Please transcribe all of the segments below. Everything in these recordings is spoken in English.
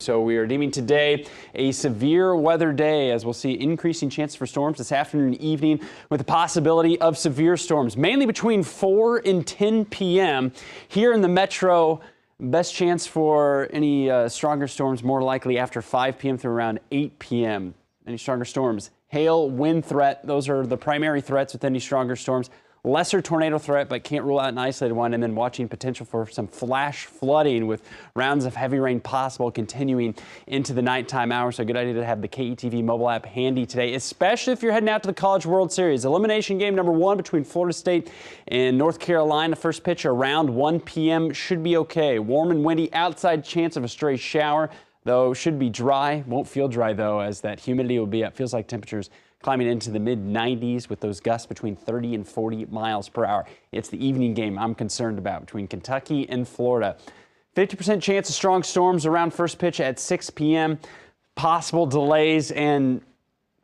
So we are deeming today a severe weather day, as we'll see increasing chances for storms this afternoon and evening, with the possibility of severe storms, mainly between 4 and 10 p.m. here in the metro. Best chance for any stronger storms more likely after 5 p.m. through around 8 p.m. Any stronger storms, hail, wind threat, those are the primary threats with any stronger storms. Lesser tornado threat, but can't rule out an isolated one. And then watching potential for some flash flooding with rounds of heavy rain possible continuing into the nighttime hours. So a good idea to have the KETV mobile app handy today, especially if you're heading out to the College World Series. Elimination game number 1 between Florida State and North Carolina. First pitch around 1 p.m. should be okay. Warm and windy, outside chance of a stray shower, though should be dry. Won't feel dry though, as that humidity will be up. Feels like temperatures climbing into the mid-90s with those gusts between 30 and 40 miles per hour. It's the evening game I'm concerned about between Kentucky and Florida. 50% chance of strong storms around first pitch at 6 p.m. Possible delays, and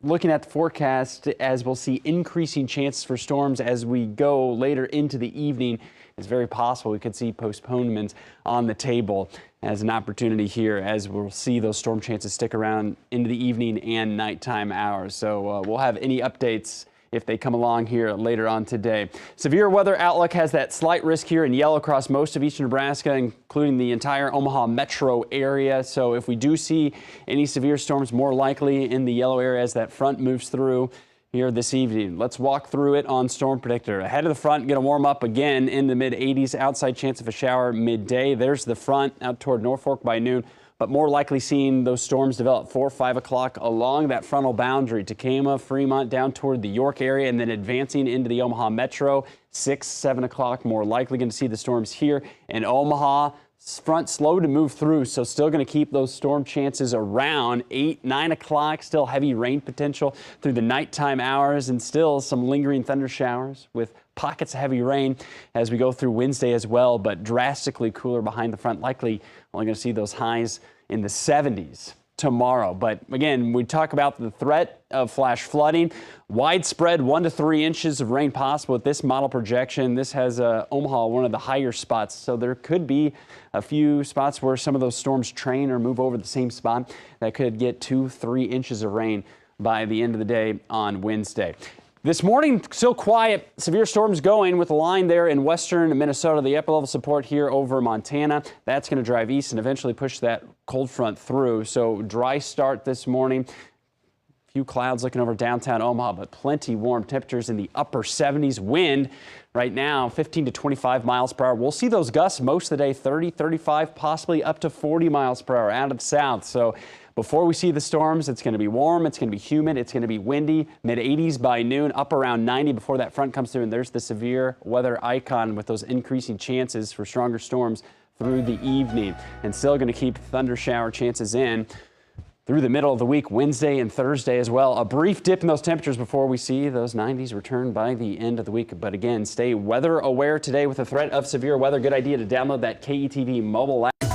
looking at the forecast, as we'll see increasing chances for storms as we go later into the evening. It's very possible we could see postponements on the table as an opportunity here, as we'll see those storm chances stick around into the evening and nighttime hours. So we'll have any updates if they come along here later on today. Severe weather outlook has that slight risk here in yellow across most of eastern Nebraska, including the entire Omaha metro area. So if we do see any severe storms, more likely in the yellow area as that front moves through here this evening. Let's walk through it on Storm Predictor. Ahead of the front, going to warm up again in the mid-80s. Outside chance of a shower midday. There's the front out toward Norfolk by noon, but more likely seeing those storms develop 4 or 5 o'clock along that frontal boundary. Tacoma, Fremont, down toward the York area, and then advancing into the Omaha metro. 6, 7 o'clock, more likely going to see the storms here in Omaha. Front slow to move through, so still going to keep those storm chances around 8, 9 o'clock. Still heavy rain potential through the nighttime hours, and still some lingering thunder showers with pockets of heavy rain as we go through Wednesday as well, but drastically cooler behind the front. Likely only going to see those highs in the 70s tomorrow. But again, we talk about the threat of flash flooding. Widespread 1 to 3 inches of rain possible with this model projection. This has Omaha, one of the higher spots, so there could be a few spots where some of those storms train or move over the same spot that could get 2, 3 inches of rain by the end of the day on Wednesday. This morning, still quiet. Severe storms going with a line there in western Minnesota. The upper level support here over Montana. That's going to drive east and eventually push that cold front through. So dry start this morning. Few clouds looking over downtown Omaha, but plenty warm. Temperatures in the upper 70s. Wind right now 15 to 25 miles per hour. We'll see those gusts most of the day, 30, 35, possibly up to 40 miles per hour out of the south. So before we see the storms, it's going to be warm, it's going to be humid, it's going to be windy, mid-80s by noon, up around 90 before that front comes through. And there's the severe weather icon with those increasing chances for stronger storms through the evening. And still going to keep thunder shower chances in through the middle of the week, Wednesday and Thursday as well. A brief dip in those temperatures before we see those 90s return by the end of the week. But again, stay weather aware today with the threat of severe weather. Good idea to download that KETV mobile app.